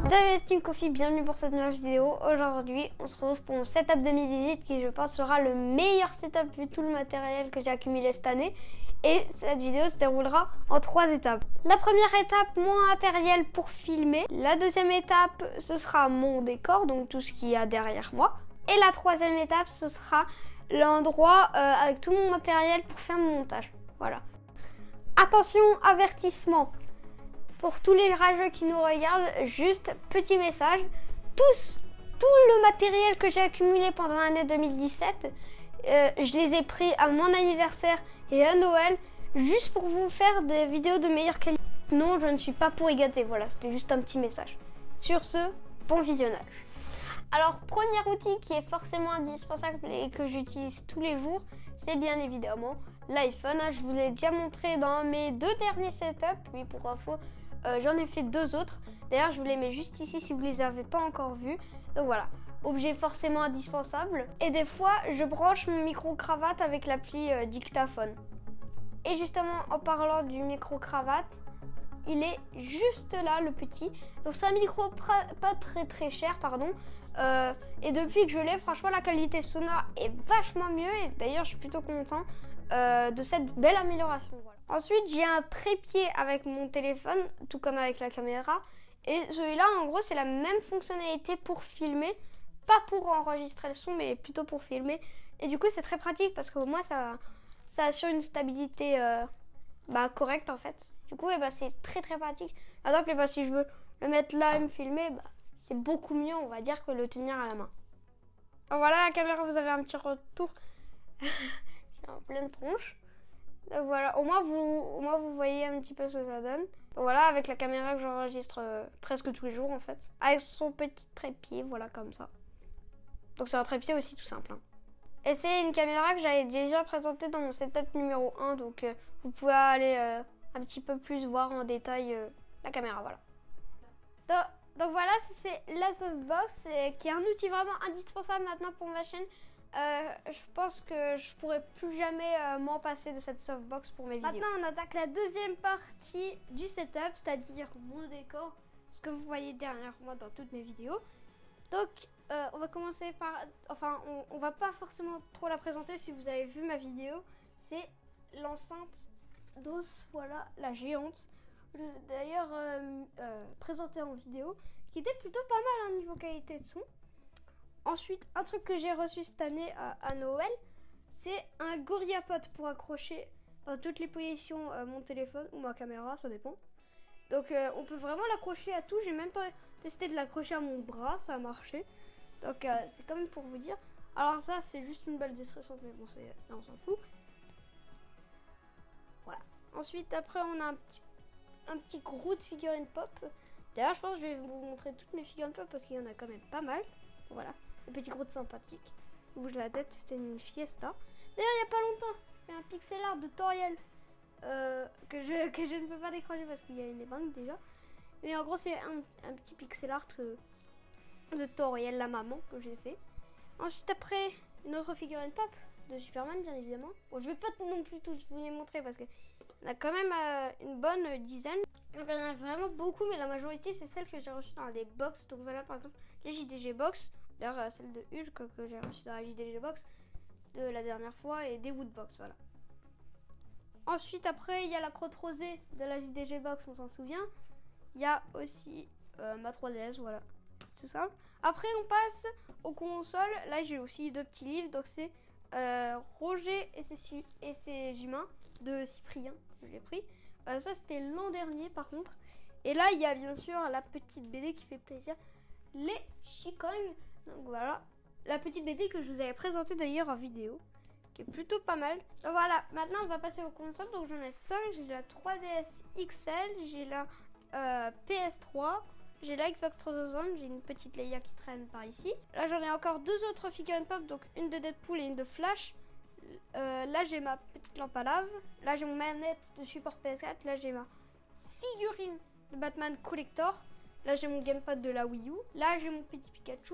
Salut Team Coffee, bienvenue pour cette nouvelle vidéo. Aujourd'hui, on se retrouve pour mon setup 2018 qui, je pense, sera le meilleur setup vu tout le matériel que j'ai accumulé cette année. Et cette vidéo se déroulera en 3 étapes. La première étape, mon matériel pour filmer. La deuxième étape, ce sera mon décor, donc tout ce qu'il y a derrière moi. Et la troisième étape, ce sera l'endroit avec tout mon matériel pour faire mon montage. Voilà. Attention, avertissement. Pour tous les rageux qui nous regardent, juste petit message. Tout le matériel que j'ai accumulé pendant l'année 2017, je les ai pris à mon anniversaire et à Noël, juste pour vous faire des vidéos de meilleure qualité. Non, je ne suis pas pour y gâter. Voilà, c'était juste un petit message. Sur ce, bon visionnage. Alors, premier outil qui est forcément indispensable et que j'utilise tous les jours, c'est bien évidemment l'iPhone. Je vous l'ai déjà montré dans mes 2 derniers setups, oui, pour info. J'en ai fait 2 autres. D'ailleurs, je vous les mets juste ici si vous ne les avez pas encore vus. Donc voilà, objet forcément indispensable. Et des fois, je branche mon micro-cravate avec l'appli dictaphone. Et justement, en parlant du micro-cravate, il est juste là, le petit. Donc c'est un micro pas très cher, pardon. Et depuis que je l'ai, franchement, la qualité sonore est vachement mieux. Et d'ailleurs, je suis plutôt content de cette belle amélioration. Voilà. Ensuite, j'ai un trépied avec mon téléphone, tout comme avec la caméra. Et celui-là, en gros, c'est la même fonctionnalité pour filmer. Pas pour enregistrer le son, mais plutôt pour filmer. Et du coup, c'est très pratique parce qu'au moins, ça assure une stabilité correcte, en fait. Du coup, c'est très pratique. Par exemple, si je veux le mettre là et me filmer, c'est beaucoup mieux, on va dire, que le tenir à la main. Alors voilà, la caméra, vous avez un petit retour. J'ai en pleine tronche. Donc voilà, au moins vous voyez un petit peu ce que ça donne. Donc voilà, avec la caméra que j'enregistre presque tous les jours en fait. Avec son petit trépied, voilà, comme ça. Donc c'est un trépied aussi tout simple. Et c'est une caméra que j'avais déjà présentée dans mon setup numéro 1. Donc vous pouvez aller un petit peu plus voir en détail la caméra, voilà. Donc voilà, c'est la softbox qui est un outil vraiment indispensable maintenant pour ma chaîne. Je pense que je pourrais plus jamais m'en passer de cette softbox pour mes vidéos. Maintenant, on attaque la deuxième partie du setup, c'est-à-dire mon décor, ce que vous voyez derrière moi dans toutes mes vidéos. Donc, on va commencer par... Enfin, on va pas forcément trop la présenter si vous avez vu ma vidéo. C'est l'enceinte DOS, voilà, la géante. D'ailleurs, présentée en vidéo, qui était plutôt pas mal niveau qualité de son. Ensuite, un truc que j'ai reçu cette année à Noël, c'est un GorillaPod pour accrocher dans toutes les positions mon téléphone ou ma caméra, ça dépend. Donc on peut vraiment l'accrocher à tout. J'ai même testé de l'accrocher à mon bras, ça a marché. Donc c'est quand même pour vous dire. Alors ça, c'est juste une balle déstressante, mais bon, ça on s'en fout. Voilà. Ensuite, après, on a un petit gros de figurines pop. D'ailleurs, je pense que je vais vous montrer toutes mes figurines pop parce qu'il y en a quand même pas mal. Voilà. Le petit gros de sympathique. Il bouge la tête, c'était une fiesta. D'ailleurs, il n'y a pas longtemps, j'ai fait un pixel art de Toriel que je ne peux pas décrocher parce qu'il y a une épingle déjà. Mais en gros, c'est un petit pixel art de Toriel, la maman, que j'ai fait. Ensuite, après, une autre figurine pop de Superman, bien évidemment. Bon, je vais pas non plus tous vous les montrer parce qu'il y en a quand même une bonne dizaine. Donc, il y en a vraiment beaucoup, mais la majorité, c'est celles que j'ai reçues dans des box. Donc voilà, par exemple, les JDG box. D'ailleurs, celle de Hulk que j'ai reçue dans la JDG box de la dernière fois et des Woodbox, voilà. Ensuite, après, il y a la crotte rosée de la JDG box, on s'en souvient. Il y a aussi ma 3DS, voilà, c'est tout simple. Après, on passe aux consoles. Là, j'ai aussi 2 petits livres, donc c'est Roger et ses humains de Cyprien, je l'ai pris. Ça, c'était l'an dernier, par contre. Et là, il y a bien sûr la petite BD qui fait plaisir, les Chicogne. Donc voilà, la petite BD que je vous avais présentée d'ailleurs en vidéo, qui est plutôt pas mal. Donc voilà, maintenant on va passer aux consoles. Donc j'en ai 5, j'ai la 3DS XL, j'ai la PS3, j'ai la Xbox 360, j'ai une petite Leia qui traîne par ici. Là j'en ai encore 2 autres figurines pop, donc une de Deadpool et une de Flash. Là j'ai ma petite lampe à lave, là j'ai mon manette de support PS4, là j'ai ma figurine de Batman Collector. Là j'ai mon gamepad de la Wii U, là j'ai mon petit Pikachu.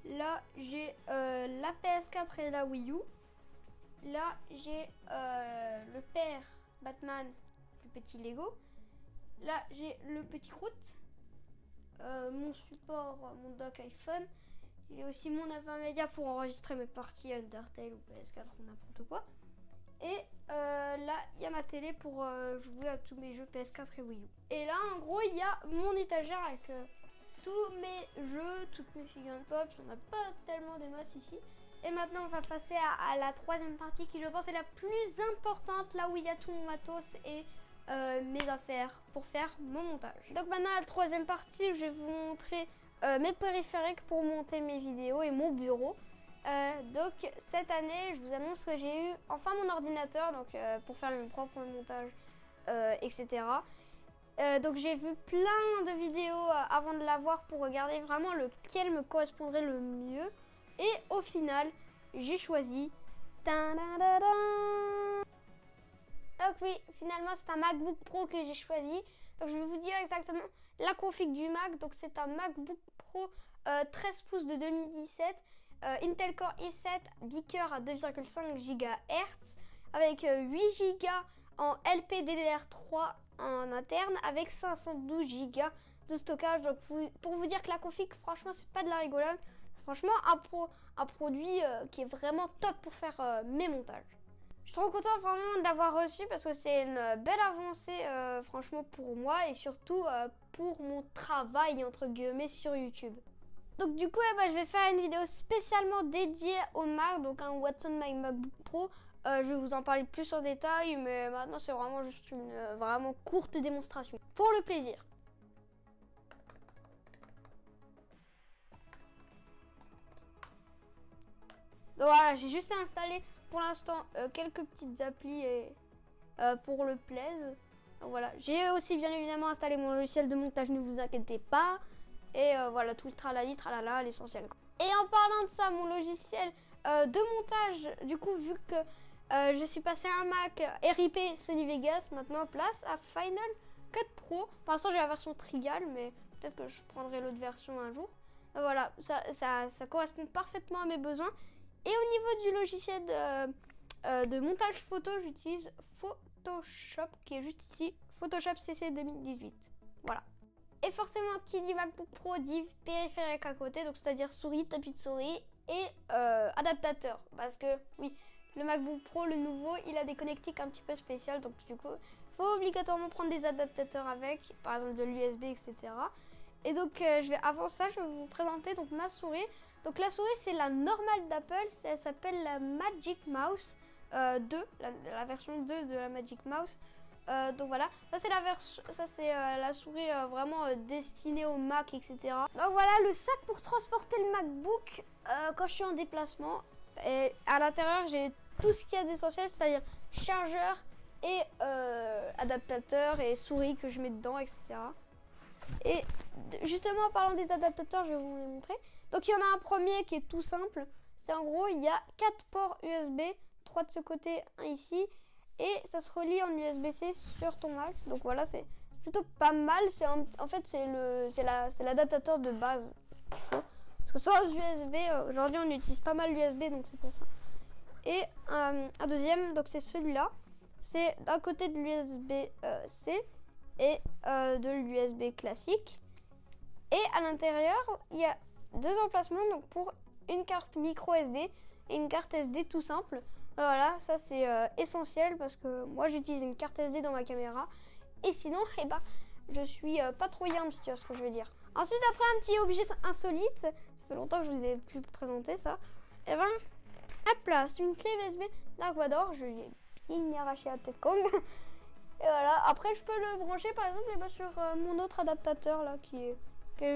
Là, j'ai la PS4 et la Wii U. Là, j'ai le père Batman, le petit Lego. Là, j'ai le petit Groot. mon support, mon dock iPhone. J'ai aussi mon intermédiaire pour enregistrer mes parties Undertale ou PS4 ou n'importe quoi. Et là, il y a ma télé pour jouer à tous mes jeux PS4 et Wii U. Et là, en gros, il y a mon étagère avec tous mes jeux, toutes mes figurines pop. Il n'y en a pas tellement des masses ici. Et maintenant, on va passer à la troisième partie qui, je pense, est la plus importante, là où il y a tout mon matos et mes affaires pour faire mon montage. Donc maintenant, la troisième partie, je vais vous montrer mes périphériques pour monter mes vidéos et mon bureau. Donc cette année, je vous annonce que j'ai eu enfin mon ordinateur donc pour faire mon propre montage, etc. Donc j'ai vu plein de vidéos avant de l'avoir pour regarder vraiment lequel me correspondrait le mieux. Et au final, j'ai choisi... Donc oui, finalement c'est un MacBook Pro que j'ai choisi. Donc je vais vous dire exactement la config du Mac. Donc c'est un MacBook Pro 13 pouces de 2017. Intel Core i7 Beaker à 2,5 GHz avec 8 Go en LPDDR3 en interne avec 512 Go de stockage. Donc pour vous dire que la config, franchement, c'est pas de la rigolade. Franchement, un produit qui est vraiment top pour faire mes montages. Je suis trop contente vraiment de l'avoir reçu parce que c'est une belle avancée franchement pour moi et surtout pour mon travail entre guillemets sur YouTube. Donc du coup, je vais faire une vidéo spécialement dédiée au Mac, donc un What's on my MacBook Pro. Je vais vous en parler plus en détail, mais maintenant c'est vraiment juste une vraiment courte démonstration pour le plaisir. Donc voilà, j'ai juste installé pour l'instant quelques petites applis pour le plaisir. Donc voilà, j'ai aussi bien évidemment installé mon logiciel de montage, ne vous inquiétez pas. Et voilà, tout le tralali, tralala, l'essentiel. Et en parlant de ça, mon logiciel de montage, du coup, vu que je suis passé à un Mac RIP Sony Vegas, maintenant place à Final Cut Pro. Pour l'instant, j'ai la version Trial, mais peut-être que je prendrai l'autre version un jour. Voilà, ça correspond parfaitement à mes besoins. Et au niveau du logiciel de montage photo, j'utilise Photoshop, qui est juste ici, Photoshop CC 2018. Voilà. Et forcément, qui dit MacBook Pro dit périphérique à côté, donc c'est-à-dire souris, tapis de souris et adaptateur. Parce que oui, le MacBook Pro, le nouveau, il a des connectiques un petit peu spéciales, donc du coup, il faut obligatoirement prendre des adaptateurs avec, par exemple de l'USB, etc. Et donc, avant ça, je vais vous présenter donc ma souris. Donc la souris, c'est la normale d'Apple, elle s'appelle la Magic Mouse 2, la version 2 de la Magic Mouse. Donc voilà, ça c'est la souris vraiment destinée au Mac, etc. Donc voilà le sac pour transporter le MacBook quand je suis en déplacement. Et à l'intérieur j'ai tout ce qu'il y a d'essentiel, c'est-à-dire chargeur et adaptateur et souris que je mets dedans, etc. Et justement en parlant des adaptateurs, je vais vous les montrer. Donc il y en a un premier qui est tout simple. C'est en gros, il y a 4 ports USB, 3 de ce côté, 1 ici. Et ça se relie en USB-C sur ton Mac. Donc voilà, c'est plutôt pas mal. En fait, c'est l'adaptateur de base qu'il faut. Parce que sans USB, aujourd'hui on utilise pas mal l'USB, donc c'est pour ça. Et un deuxième, donc c'est celui-là. C'est d'un côté de l'USB-C et de l'USB classique. Et à l'intérieur, il y a 2 emplacements donc pour une carte micro SD et une carte SD tout simple. Voilà, ça c'est essentiel parce que moi j'utilise une carte SD dans ma caméra et sinon, je suis pas trop yam, si tu vois ce que je veux dire. Ensuite, après un petit objet insolite, ça fait longtemps que je vous ai plus présenté ça. Et ben, hop là, c'est une clé USB d'Aquador, je l'ai bien arraché la tête con. Et voilà, après je peux le brancher par exemple sur mon autre adaptateur là qui est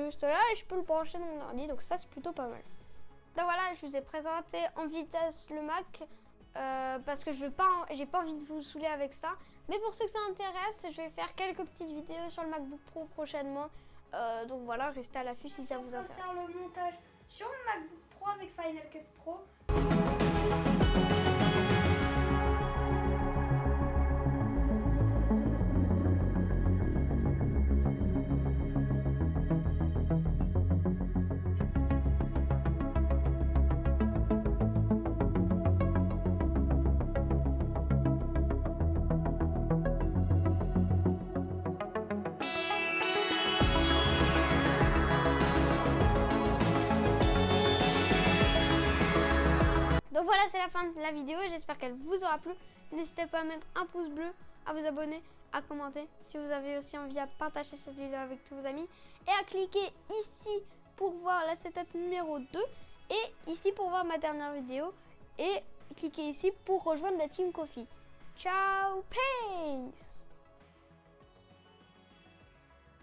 juste là et je peux le brancher dans mon ordi, donc ça c'est plutôt pas mal. Donc voilà, je vous ai présenté en vitesse le Mac. Parce que j'ai pas envie de vous saouler avec ça. Mais pour ceux que ça intéresse, je vais faire quelques petites vidéos sur le MacBook Pro prochainement. Donc voilà, restez à l'affût si ça vous intéresse. On va faire le montage sur le MacBook Pro avec Final Cut Pro. voilà, c'est la fin de la vidéo. J'espère qu'elle vous aura plu. N'hésitez pas à mettre un pouce bleu, à vous abonner, à commenter. Si vous avez aussi envie à partager cette vidéo avec tous vos amis. Et à cliquer ici pour voir la setup numéro 2. Et ici pour voir ma dernière vidéo. Et cliquez ici pour rejoindre la Team Ko-fi. Ciao, peace!